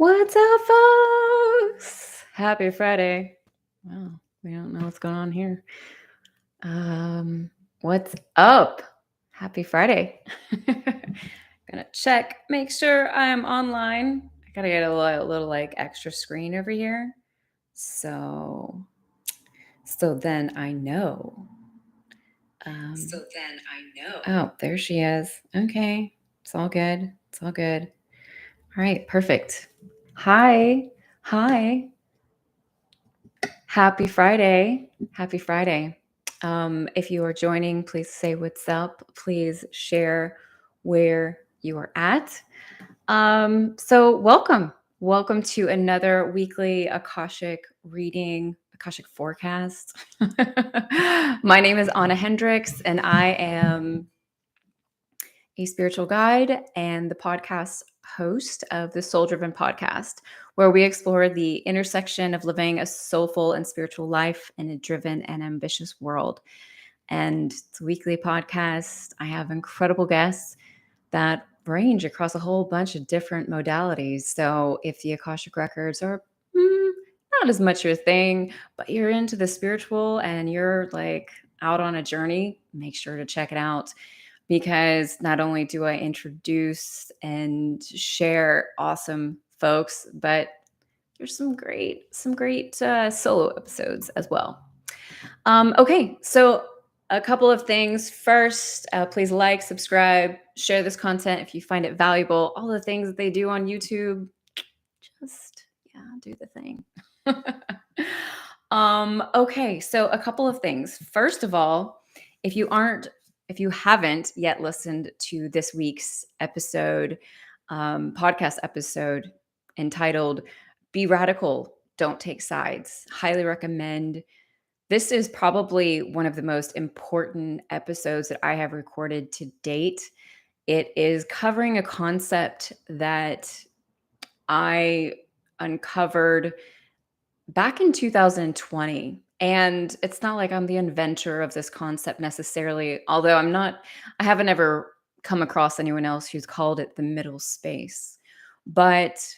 What's up, folks? Happy Friday. Wow, we don't know what's going on here. What's up? Happy Friday. Gonna check, make sure I'm online. I gotta get a little like extra screen over here. So then I know. Oh, there she is. Okay. It's all good. It's all good. All right, perfect. Hi. Happy Friday. Happy Friday. If you are joining, please say what's up. Please share where you are at. So welcome. Welcome to another weekly Akashic reading, Akashic Forecast. My name is Ahna Hendrix, and I am a spiritual guide and the podcast host of the Soul Driven podcast, where we explore the intersection of living a soulful and spiritual life in a driven and ambitious world. And it's a weekly podcast. I have incredible guests that range across a whole bunch of different modalities. So if the Akashic Records are not as much your thing, but you're into the spiritual and you're like out on a journey, make sure to check it out, because not only do I introduce and share awesome folks, but there's some great solo episodes as well. Okay, so a couple of things. First, please like, subscribe, share this content if you find it valuable. All the things that they do on YouTube, just do the thing. Okay, so a couple of things. First of all, if you haven't yet listened to this week's episode, podcast episode entitled "Be Radical, Don't Take Sides," highly recommend. This is probably one of the most important episodes that I have recorded to date. It is covering a concept that I uncovered back in 2020. And it's not like I'm the inventor of this concept necessarily, although I haven't ever come across anyone else who's called it the middle space. But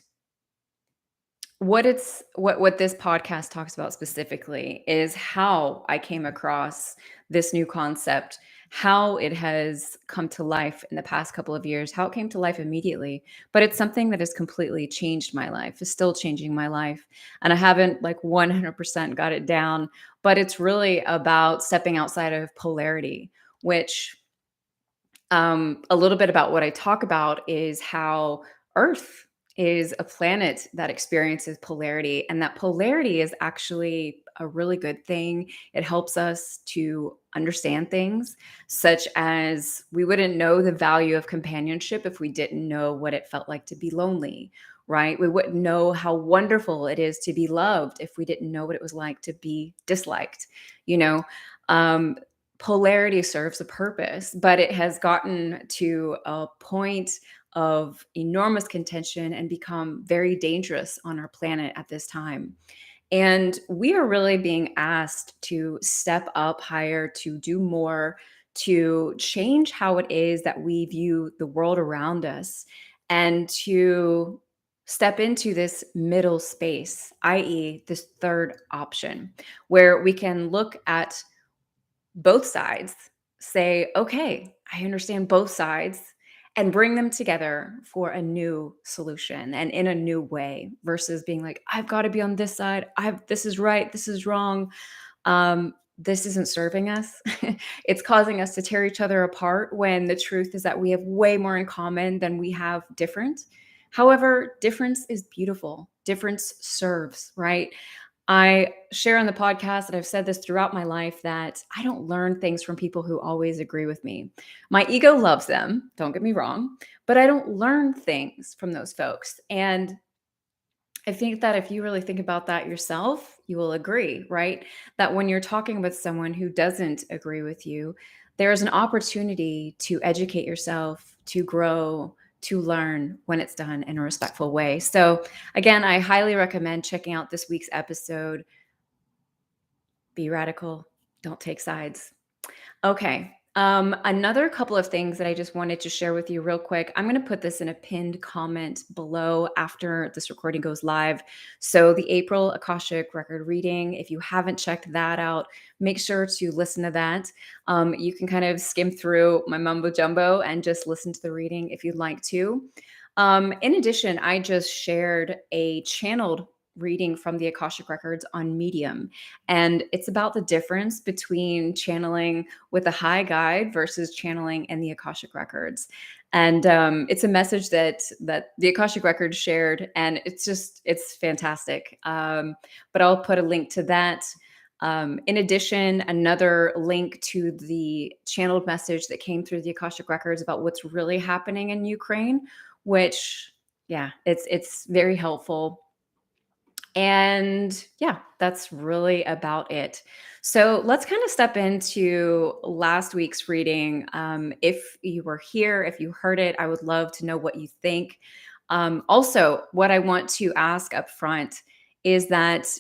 what this podcast talks about specifically is how I came across this new concept, how it has come to life in the past couple of years, how it came to life immediately. But it's something that has completely changed my life, is still changing my life. And I haven't like 100% got it down, but it's really about stepping outside of polarity, which a little bit about what I talk about is how Earth is a planet that experiences polarity, and that polarity is actually a really good thing. It helps us to understand things, such as we wouldn't know the value of companionship if we didn't know what it felt like to be lonely, right? We wouldn't know how wonderful it is to be loved if we didn't know what it was like to be disliked, you know? Um, Polarity serves a purpose, but it has gotten to a point of enormous contention and become very dangerous on our planet at this time. And we are really being asked to step up higher, to do more, to change how it is that we view the world around us, and to step into this middle space, i.e., this third option, where we can look at both sides, say, okay, I understand both sides, and bring them together for a new solution and in a new way, versus being like, I've got to be on this side. This is right. This is wrong. This isn't serving us. It's causing us to tear each other apart, when the truth is that we have way more in common than we have different. However, difference is beautiful. Difference serves, right? I share on the podcast, and I've said this throughout my life, that I don't learn things from people who always agree with me. My ego loves them, don't get me wrong, but I don't learn things from those folks. And I think that if you really think about that yourself, you will agree, right? That when you're talking with someone who doesn't agree with you, there's an opportunity to educate yourself, to grow, to learn, when it's done in a respectful way. So, again, I highly recommend checking out this week's episode. Be radical, don't take sides. Okay. Another couple of things that I just wanted to share with you real quick. I'm going to put this in a pinned comment below after this recording goes live. So, the April Akashic record reading, if you haven't checked that out, make sure to listen to that. You can kind of skim through my mumbo jumbo and just listen to the reading if you'd like to. In addition, I just shared a channeled reading from the Akashic Records on Medium. And it's about the difference between channeling with a high guide versus channeling in the Akashic Records. And it's a message that the Akashic Records shared, and it's fantastic. But I'll put a link to that. In addition, another link to the channeled message that came through the Akashic Records about what's really happening in Ukraine, which yeah, it's very helpful. And yeah, that's really about it. So let's kind of step into last week's reading. If you were here, if you heard it, I would love to know what you think. Also, what I want to ask up front is that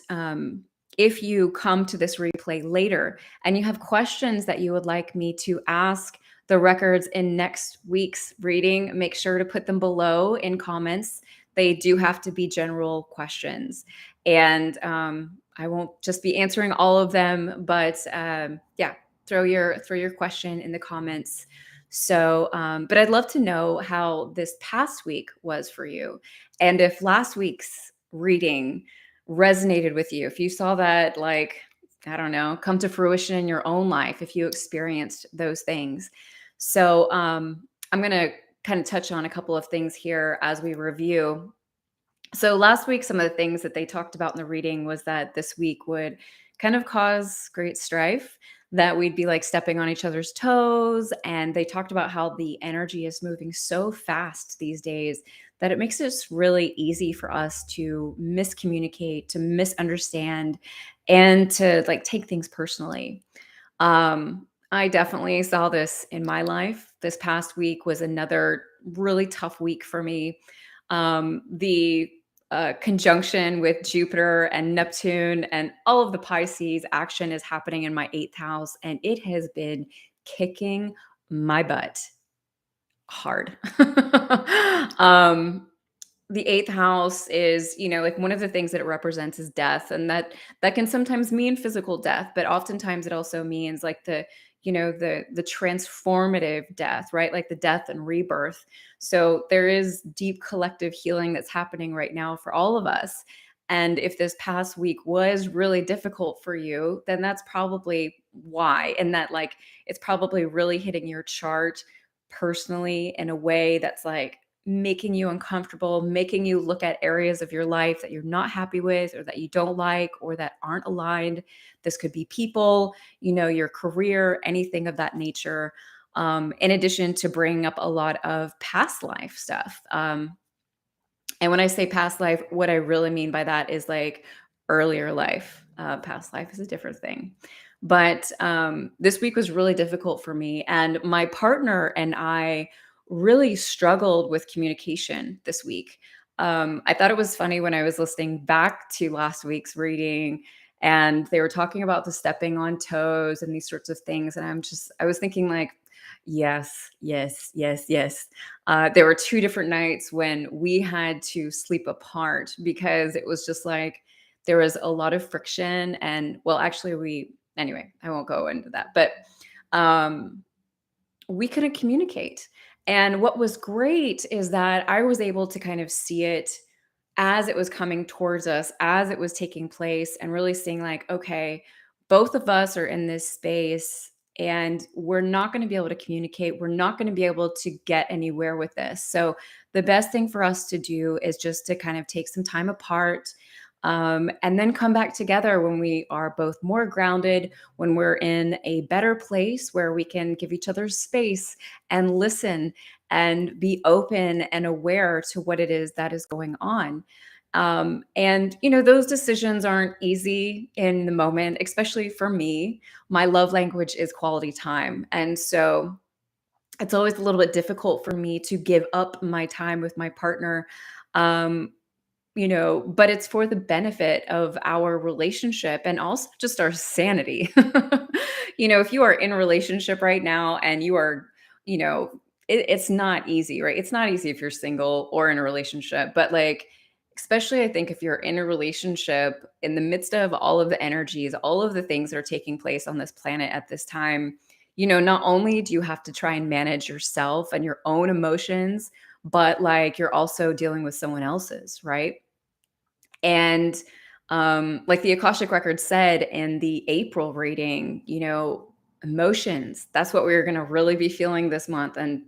if you come to this replay later and you have questions that you would like me to ask the records in next week's reading, make sure to put them below in comments. They do have to be general questions. And I won't just be answering all of them, but yeah, throw your question in the comments. So, but I'd love to know how this past week was for you, and if last week's reading resonated with you, if you saw that, like, I don't know, come to fruition in your own life, if you experienced those things. So, I'm gonna kind of touch on a couple of things here as we review. So last week, some of the things that they talked about in the reading was that this week would kind of cause great strife, that we'd be like stepping on each other's toes. And they talked about how the energy is moving so fast these days that it makes it really easy for us to miscommunicate, to misunderstand, and to like take things personally. I definitely saw this in my life. This past week was another really tough week for me. The conjunction with Jupiter and Neptune and all of the Pisces action is happening in my eighth house, and it has been kicking my butt hard. um, the eighth house is, like one of the things that it represents is death, and that can sometimes mean physical death, but oftentimes it also means like the transformative death, right? Like the death and rebirth. So there is deep collective healing that's happening right now for all of us. And if this past week was really difficult for you, then that's probably why. And that, like, it's probably really hitting your chart personally in a way that's like making you uncomfortable, making you look at areas of your life that you're not happy with or that you don't like or that aren't aligned. This could be people, your career, anything of that nature. In addition to bringing up a lot of past life stuff. And when I say past life, what I really mean by that is like earlier life. Past life is a different thing. But this week was really difficult for me. And my partner and I really struggled with communication this week. I thought it was funny when I was listening back to last week's reading and they were talking about the stepping on toes and these sorts of things. And I was thinking, like, yes, yes, yes, yes. There were two different nights when we had to sleep apart because it was just like there was a lot of friction. And well, actually, anyway, I won't go into that, but um, we couldn't communicate. And what was great is that I was able to kind of see it as it was coming towards us, as it was taking place, and really seeing, like, okay, both of us are in this space and we're not going to be able to communicate. We're not going to be able to get anywhere with this. So, the best thing for us to do is just to kind of take some time apart, and then come back together when we are both more grounded, when we're in a better place where we can give each other space and listen and be open and aware to what it is that is going on. And, those decisions aren't easy in the moment, especially for me. My love language is quality time. And so it's always a little bit difficult for me to give up my time with my partner. Um, but it's for the benefit of our relationship and also just our sanity. If you are in a relationship right now and you are, you know, it's not easy, right? It's not easy if you're single or in a relationship, but like, especially I think if you're in a relationship in the midst of all of the energies, all of the things that are taking place on this planet at this time, not only do you have to try and manage yourself and your own emotions, but like you're also dealing with someone else's, right? And like the Akashic Records said in the April reading, emotions, that's what we're going to really be feeling this month. And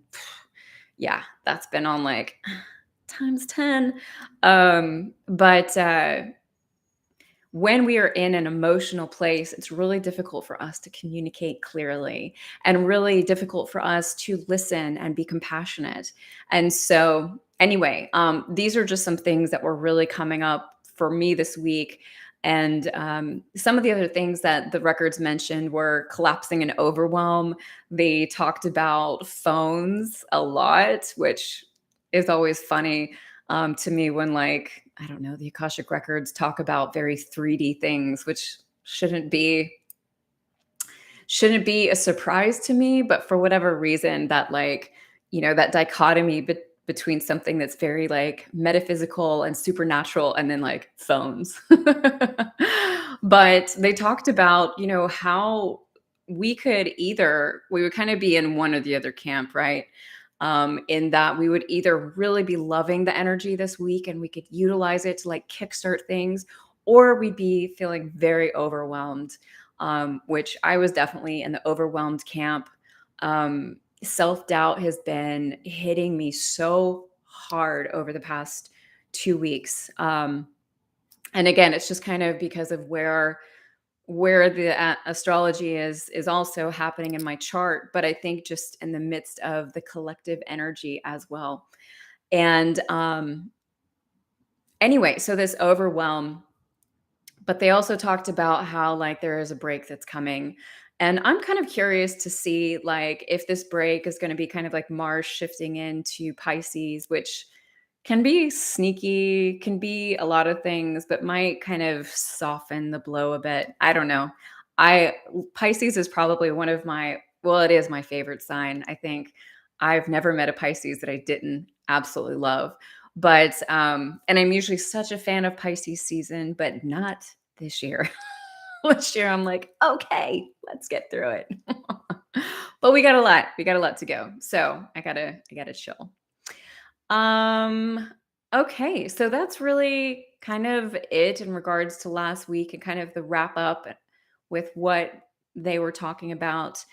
yeah, that's been on like times 10. But when we are in an emotional place, it's really difficult for us to communicate clearly and really difficult for us to listen and be compassionate. And so, anyway, these are just some things that were really coming up for me this week. And some of the other things that the records mentioned were collapsing and overwhelm. They talked about phones a lot, which is always funny to me when, like, I don't know, the Akashic Records talk about very 3D things, which shouldn't be a surprise to me, but for whatever reason, that, like, that dichotomy between something that's very like metaphysical and supernatural and then like phones. But they talked about, how we would kind of be in one or the other camp, right? In that we would either really be loving the energy this week and we could utilize it to like kickstart things, or we'd be feeling very overwhelmed, which I was definitely in the overwhelmed camp. Self doubt has been hitting me so hard over the past 2 weeks. And again, it's just kind of because of where the astrology is also happening in my chart, but I think just in the midst of the collective energy as well. And anyway, so this overwhelm, but they also talked about how like there is a break that's coming. And I'm kind of curious to see like if this break is going to be kind of like Mars shifting into Pisces, which can be sneaky, can be a lot of things, but might kind of soften the blow a bit. I don't know. I Pisces is probably one of my, well, it is my favorite sign. I think I've never met a Pisces that I didn't absolutely love. But and I'm usually such a fan of Pisces season, but not this year. This year I'm like, okay, let's get through it. But we got a lot to go. So I gotta chill. Um, okay, so that's really kind of it in regards to last week and kind of the wrap up with what they were talking about.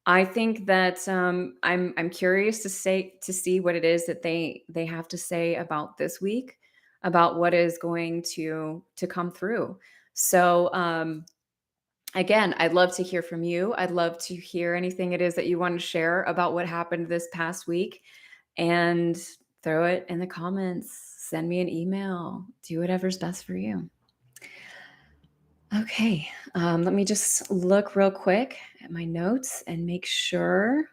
I think that I'm curious to see what it is that they have to say about this week, about what is going to come through. So again, I'd love to hear from you. I'd love to hear anything it is that you want to share about what happened this past week, and throw it in the comments. Send me an email. Do whatever's best for you. Okay, let me just look real quick at my notes and make sure.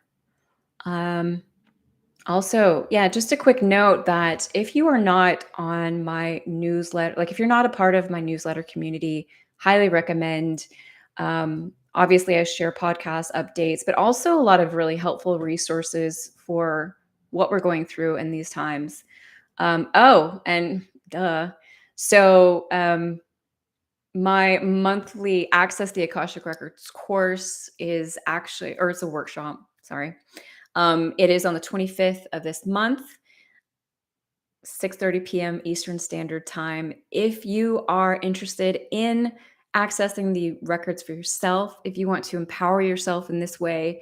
Um, Also, yeah, just a quick note that if you are not on my newsletter, like if you're not a part of my newsletter community, highly recommend. Obviously, I share podcast updates, but also a lot of really helpful resources for what we're going through in these times. Oh, and duh. So, my monthly Access the Akashic Records course is actually, or it's a workshop, sorry. It is on the 25th of this month, 6:30 p.m. Eastern Standard Time. If you are interested in accessing the records for yourself, if you want to empower yourself in this way,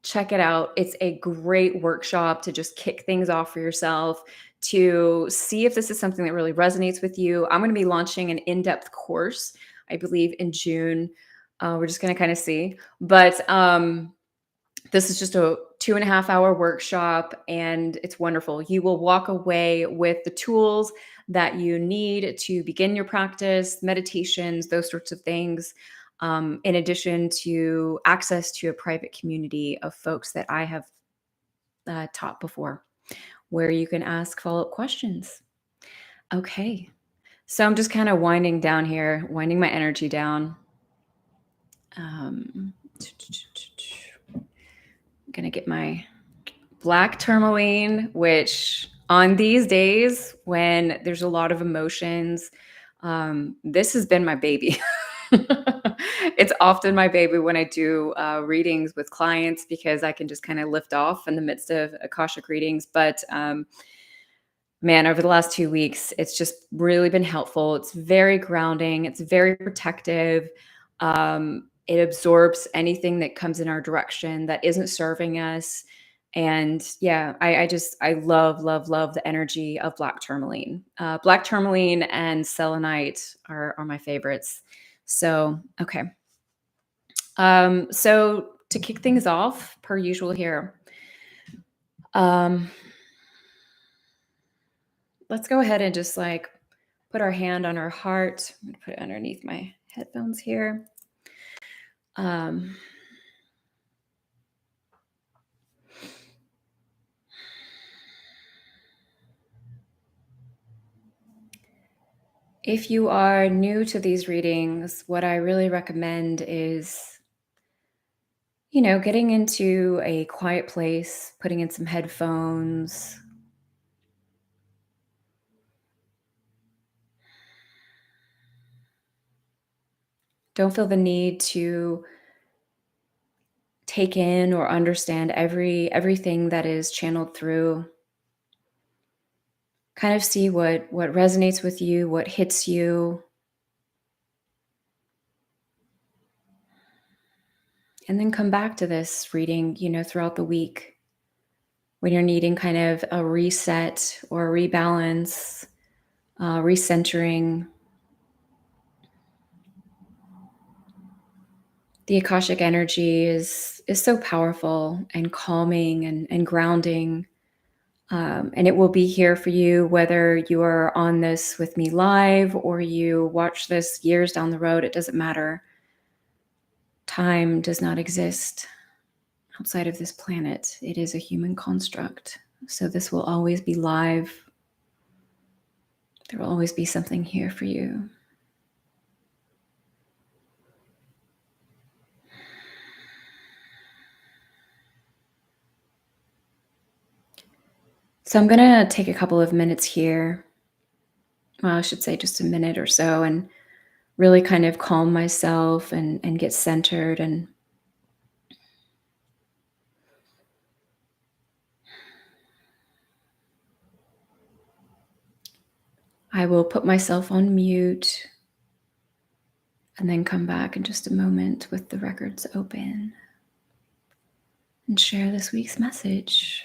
check it out. It's a great workshop to just kick things off for yourself, to see if this is something that really resonates with you. I'm going to be launching an in-depth course, I believe, in June. We're just going to kind of see. But this is just a 2.5 hour workshop, and it's wonderful. You will walk away with the tools that you need to begin your practice, meditations, those sorts of things, in addition to access to a private community of folks that I have taught before, where you can ask follow up questions. Okay. So I'm just kind of winding down here, winding my energy down. Um, I'm gonna get my black tourmaline, which on these days when there's a lot of emotions, this has been my baby. It's often my baby when I do readings with clients because I can just kind of lift off in the midst of Akashic readings. But man, over the last 2 weeks, it's just really been helpful. It's very grounding, it's very protective. It absorbs anything that comes in our direction that isn't serving us. And yeah, I love, love, love the energy of black tourmaline. Black tourmaline and selenite are my favorites. So, okay. So to kick things off, per usual here, um, let's go ahead and just like put our hand on our heart. I'm gonna put it underneath my headphones here. Um, if you are new to these readings, what I really recommend is, getting into a quiet place, putting in some headphones. Don't feel the need to take in or understand everything that is channeled through. Kind of see what resonates with you, what hits you, and then come back to this reading, throughout the week when you're needing kind of a reset or a rebalance, recentering. The Akashic energy is so powerful and calming and grounding. And it will be here for you whether you are on this with me live or you watch this years down the road. It doesn't matter. Time does not exist outside of this planet. It is a human construct. So this will always be live. There will always be something here for you. So I'm going to take a couple of minutes here. Well, I should say just a minute or so, and really kind of calm myself and get centered. And I will put myself on mute and then come back in just a moment with the records open and share this week's message.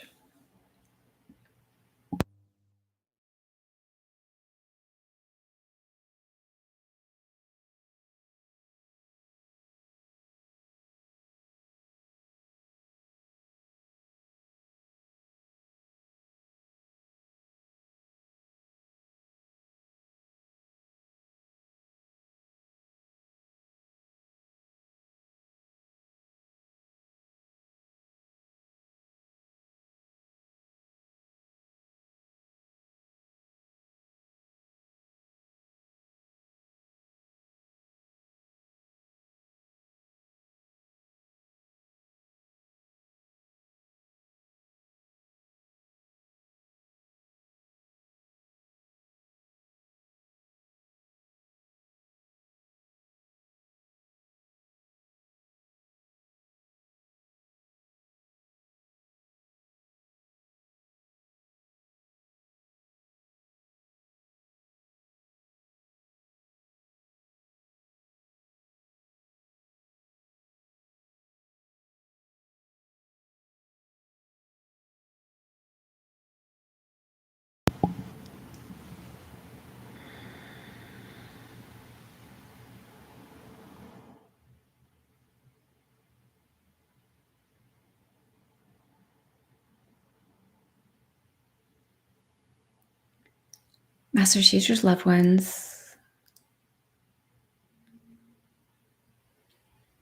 Master teachers, loved ones,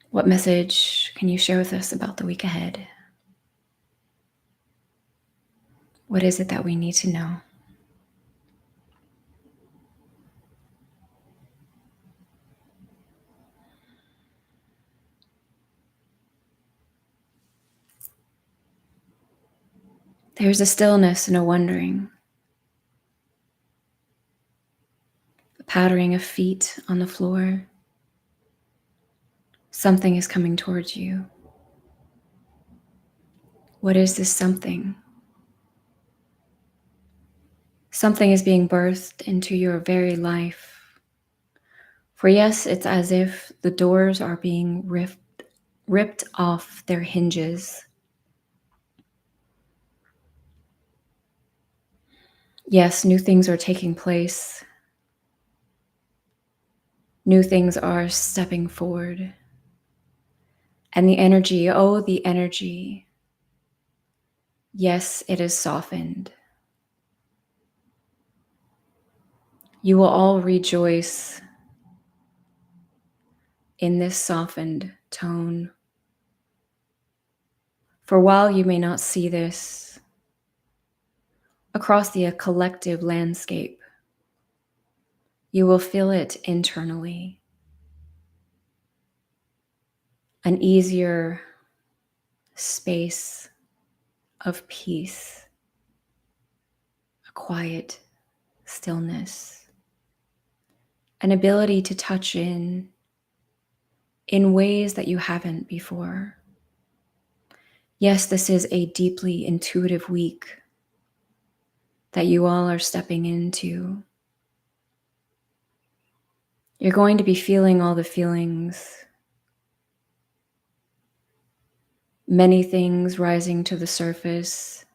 what message can you share with us about the week ahead? What is it that we need to know? There's a stillness and a wondering, a pattering of feet on the floor. Something is coming towards you. What is this something? Something is being birthed into your very life. For yes, it's as if the doors are being ripped off their hinges. Yes, new things are taking place. New things are stepping forward. And the energy, oh, the energy. Yes, it is softened. You will all rejoice in this softened tone. For while you may not see this across the collective landscape, you will feel it internally. An easier space of peace, a quiet stillness, an ability to touch in ways that you haven't before. Yes, this is a deeply intuitive week that you all are stepping into. You're going to be feeling all the feelings, many things rising to the surface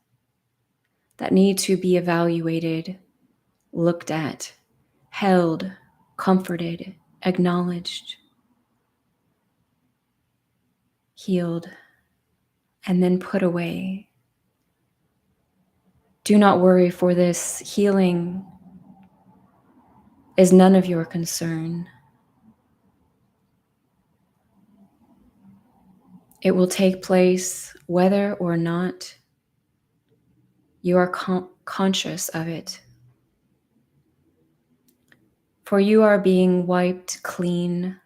that need to be evaluated, looked at, held, comforted, acknowledged, healed, and then put away. Do not worry, for this healing is none of your concern. It will take place whether or not you are conscious of it. For you are being wiped clean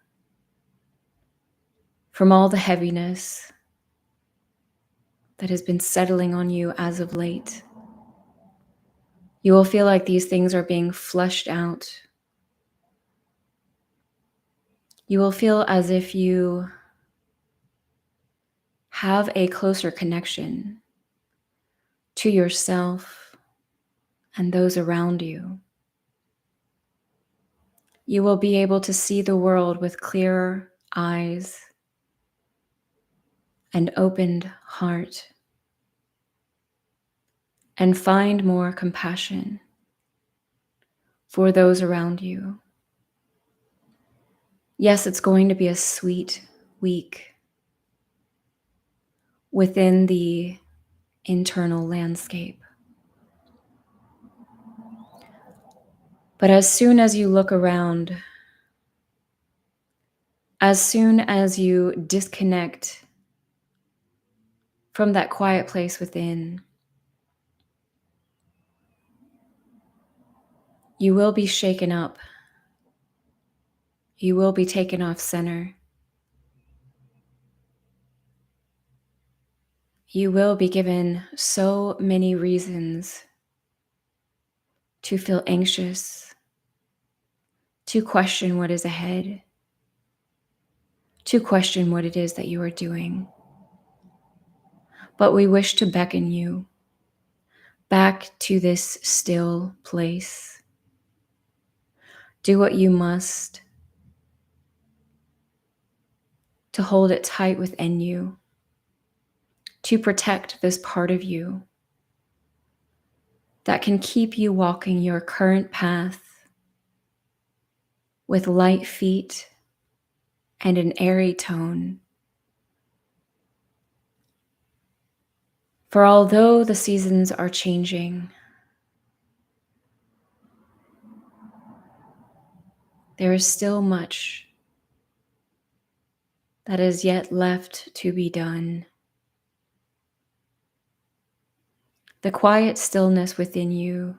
from all the heaviness that has been settling on you as of late. You will feel like these things are being flushed out. You will feel as if you have a closer connection to yourself and those around you. You will be able to see the world with clearer eyes and opened heart, and find more compassion for those around you. Yes, it's going to be a sweet week within the internal landscape. But as soon as you look around, as soon as you disconnect from that quiet place within, you will be shaken up. You will be taken off center. You will be given so many reasons to feel anxious, to question what is ahead, to question what it is that you are doing. But we wish to beckon you back to this still place. Do what you must to hold it tight within you, to protect this part of you that can keep you walking your current path with light feet and an airy tone. For although the seasons are changing, there is still much that is yet left to be done. The quiet stillness within you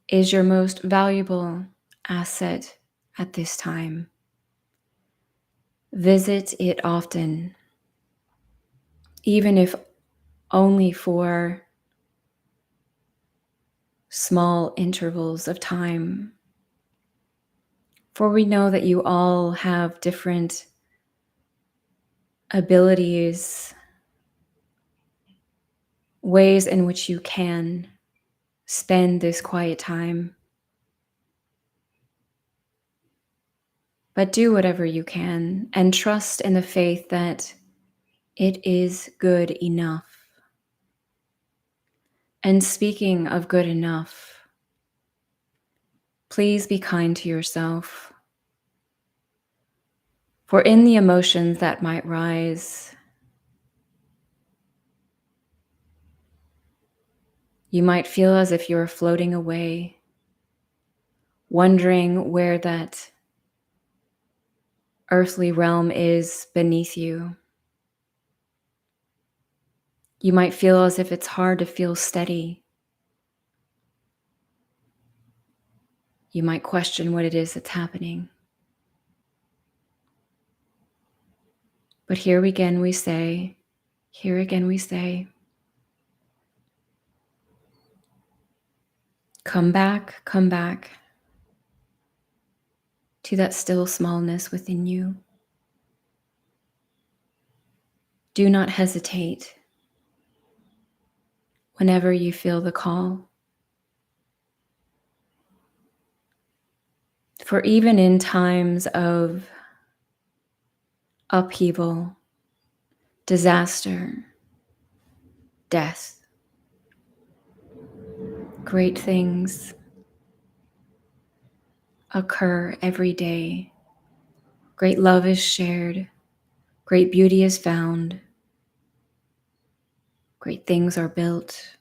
is your most valuable asset at this time. Visit it often, even if only for small intervals of time. For we know that you all have different abilities, ways in which you can spend this quiet time. But do whatever you can and trust in the faith that it is good enough. And speaking of good enough, please be kind to yourself. For in the emotions that might rise, you might feel as if you're floating away, wondering where that earthly realm is beneath you. You might feel as if it's hard to feel steady. You might question what it is that's happening. But here again we say, come back to that still smallness within you. Do not hesitate whenever you feel the call. For even in times of upheaval, disaster, death, great things occur every day. Great love is shared. Great beauty is found. Great things are built.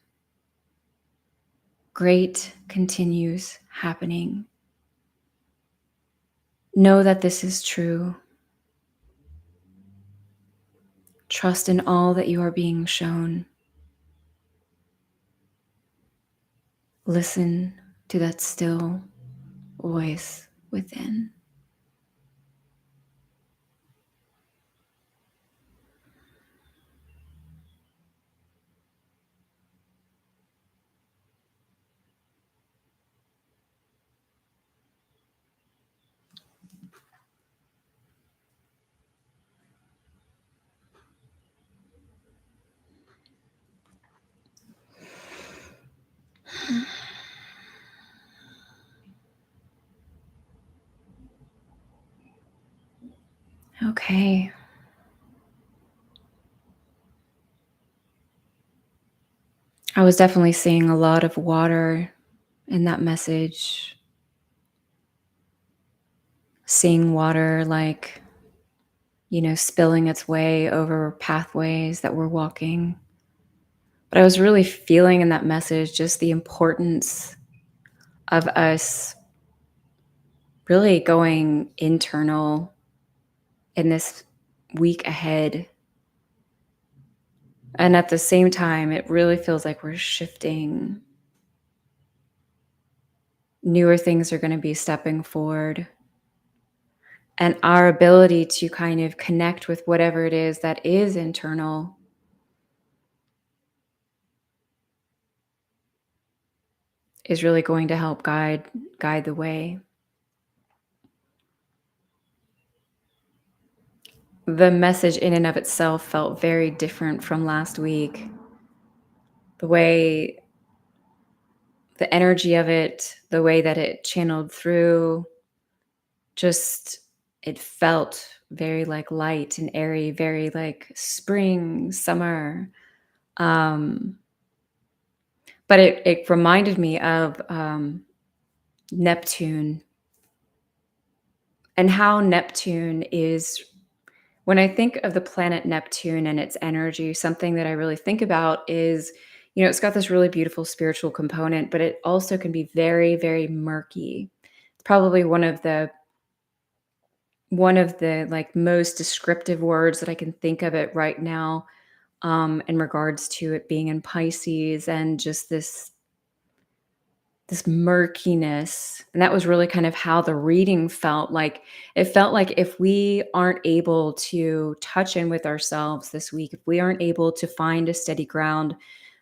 Great continues happening. Know that this is true. Trust in all that you are being shown. Listen to that still voice within. Okay. I was definitely seeing a lot of water in that message. Seeing water like, spilling its way over pathways that we're walking. But I was really feeling in that message just the importance of us really going internal in this week ahead. And at the same time, it really feels like we're shifting. Newer things are going to be stepping forward. And our ability to kind of connect with whatever it is that is internal is really going to help guide the way. The message in and of itself felt very different from last week. The way, the energy of it, the way that it channeled through, just it felt very like light and airy, very like spring, summer. But it reminded me of Neptune and how Neptune is, when I think of the planet Neptune and its energy, something that I really think about is, it's got this really beautiful spiritual component, but it also can be very, very murky. It's probably one of the like most descriptive words that I can think of it right now, in regards to it being in Pisces and just this this murkiness. And that was really kind of how the reading felt like. It felt like if we aren't able to touch in with ourselves this week, if we aren't able to find a steady ground,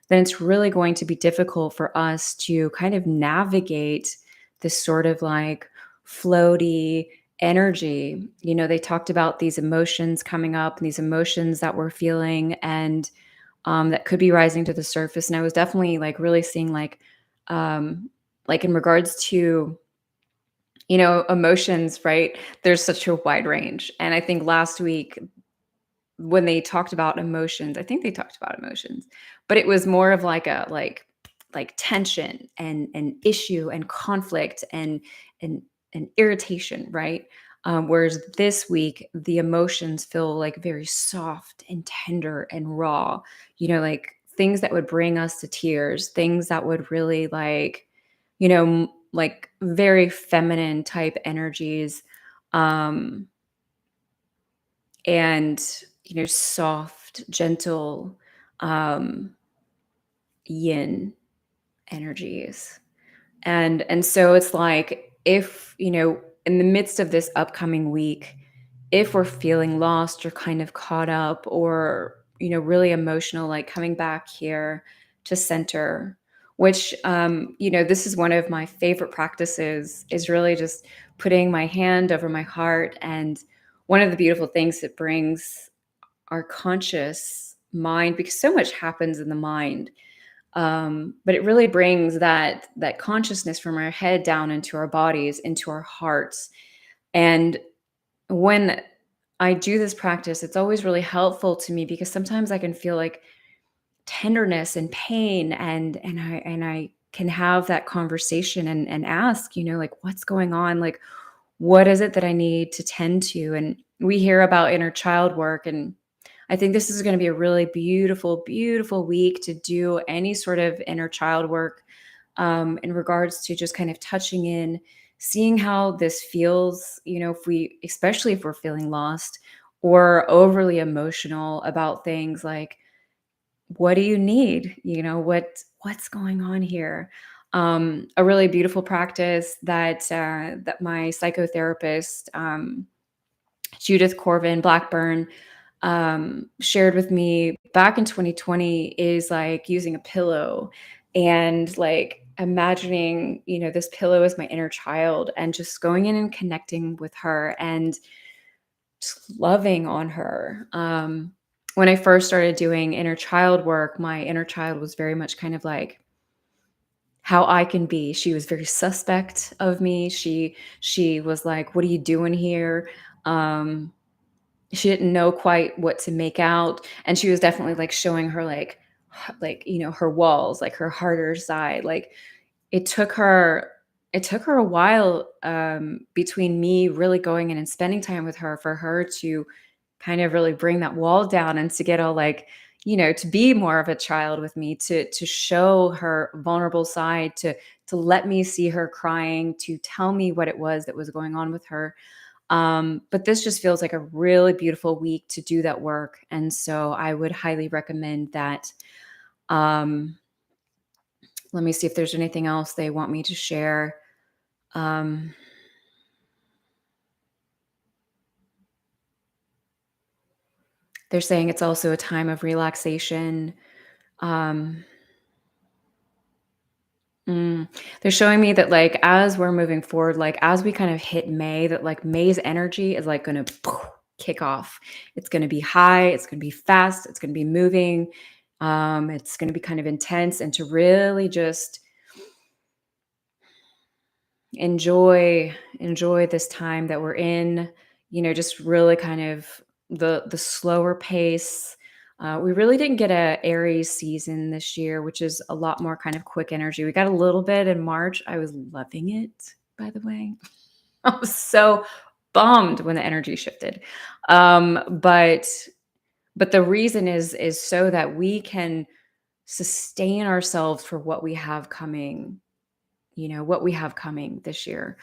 then it's really going to be difficult for us to kind of navigate this sort of like floaty energy. They talked about these emotions coming up and these emotions that we're feeling, and that could be rising to the surface. And I was definitely like really seeing like in regards to emotions, right? There's such a wide range, and I think last week when they talked about emotions, I think they talked about emotions, but it was more of like a like tension and issue and conflict and and irritation, right? Whereas this week the emotions feel like very soft and tender and raw, like things that would bring us to tears, things that would really like, like very feminine type energies. Um, and soft, gentle, um yin energies. And so it's like, if in the midst of this upcoming week, if we're feeling lost or kind of caught up, or really emotional, like coming back here to center, which this is one of my favorite practices, is really just putting my hand over my heart. And one of the beautiful things it brings our conscious mind, because so much happens in the mind, but it really brings that consciousness from our head down into our bodies, into our hearts. And when I do this practice, it's always really helpful to me, because sometimes I can feel like tenderness and pain, and I can have that conversation and ask, like, what's going on? Like, what is it that I need to tend to? And we hear about inner child work, and I think this is going to be a really beautiful, beautiful week to do any sort of inner child work, in regards to just kind of touching in, seeing how this feels, especially if we're feeling lost or overly emotional about things, like, what do you need? What's going on here? A really beautiful practice that my psychotherapist, Judith Corvin Blackburn, shared with me back in 2020, is like using a pillow and like imagining, this pillow as my inner child, and just going in and connecting with her and just loving on her. When I first started doing inner child work, my inner child was very much kind of like how I can be. She was very suspect of me. She was like, "What are you doing here?" Um, she didn't know quite what to make out, and she was definitely like showing her like her walls, like her harder side. Like, it took her it took her a while, between me really going in and spending time with her, for her to kind of really bring that wall down, and to get all like, to be more of a child with me, to show her vulnerable side, to let me see her crying, to tell me what it was that was going on with her. But this just feels like a really beautiful week to do that work. And so I would highly recommend that. Um, Let me see if there's anything else they want me to share. Um, they're saying it's also a time of relaxation. Um, mm, they're showing me that, like, as we're moving forward, like as we kind of hit May, that like May's energy is like going to kick off. It's going to be high. It's going to be fast. It's going to be moving. It's going to be kind of intense, and to really just enjoy this time that we're in, just really kind of the slower pace. We really didn't get a Aries season this year, which is a lot more kind of quick energy. We got a little bit in March. I was loving it, by the way. I was so bummed when the energy shifted. Um but but the reason is so that we can sustain ourselves for what we have coming this year,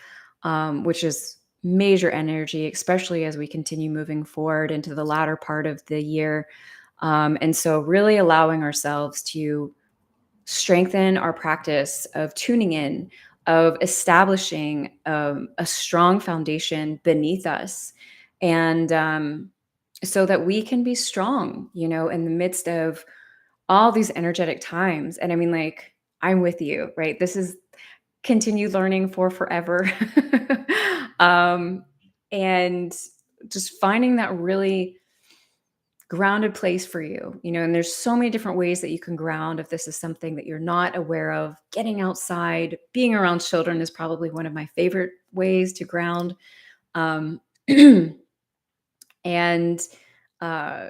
which is major energy, especially as we continue moving forward into the latter part of the year. And so, really allowing ourselves to strengthen our practice of tuning in, of establishing a strong foundation beneath us. And so that we can be strong, in the midst of all these energetic times. And I mean, like, I'm with you, right? This is continued learning for forever. um, and just finding that really grounded place for you, and there's so many different ways that you can ground if this is something that you're not aware of. Getting outside, being around children is probably one of my favorite ways to ground. Um, and uh,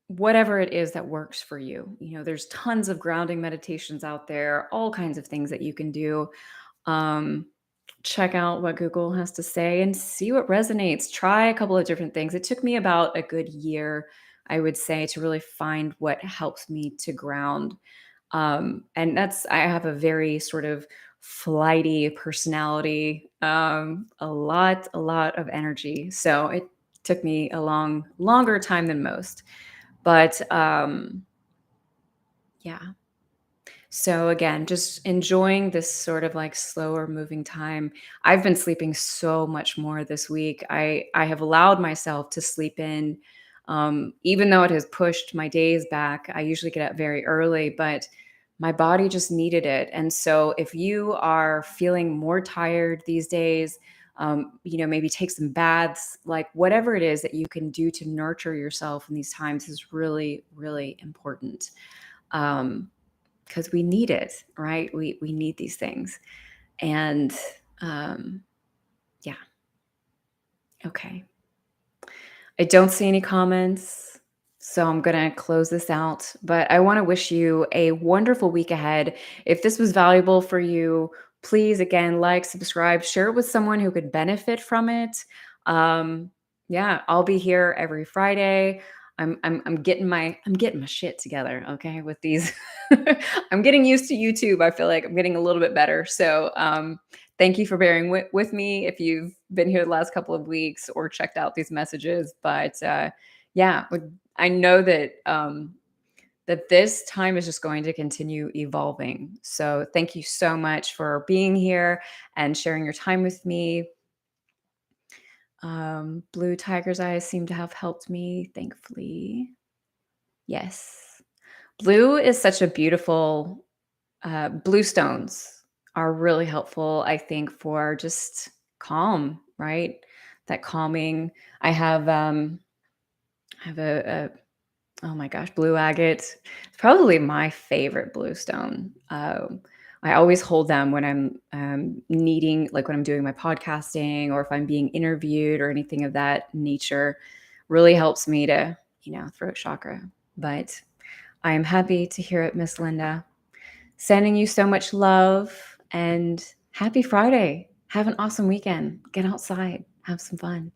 whatever it is that works for you. There's tons of grounding meditations out there, all kinds of things that you can do. Um, Check out what Google has to say and see what resonates. Try a couple of different things. It took me about a good year, I would say, to really find what helps me to ground. And I have a very sort of flighty personality, a lot of energy. So it took me a longer time than most. But yeah. So again, just enjoying this sort of like slower moving time. I've been sleeping so much more this week. I have allowed myself to sleep in, even though it has pushed my days back. I usually get up very early, but my body just needed it. And so if you are feeling more tired these days, maybe take some baths, like whatever it is that you can do to nurture yourself in these times is really, really important. Because we need it, right? We need these things. And yeah, okay. I don't see any comments, so I'm going to close this out. But I want to wish you a wonderful week ahead. If this was valuable for you, please, again, like, subscribe, share it with someone who could benefit from it. Um, yeah, I'll be here every Friday. I'm getting my shit together, okay, with these. I'm getting used to YouTube. I feel like I'm getting a little bit better. So thank you for bearing with me if you've been here the last couple of weeks or checked out these messages. But yeah, I know that this time is just going to continue evolving. So thank you so much for being here and sharing your time with me. Blue Tiger's eyes seem to have helped me, thankfully. Yes. Blue is such a beautiful, blue stones are really helpful, I think, for just calm, right? That calming. I have a oh my gosh, blue agate. It's probably my favorite blue stone. I always hold them when I'm needing, like when I'm doing my podcasting or if I'm being interviewed or anything of that nature. Really helps me to, throat chakra. But I am happy to hear it, Miss Linda. Sending you so much love and happy Friday. Have an awesome weekend. Get outside, have some fun.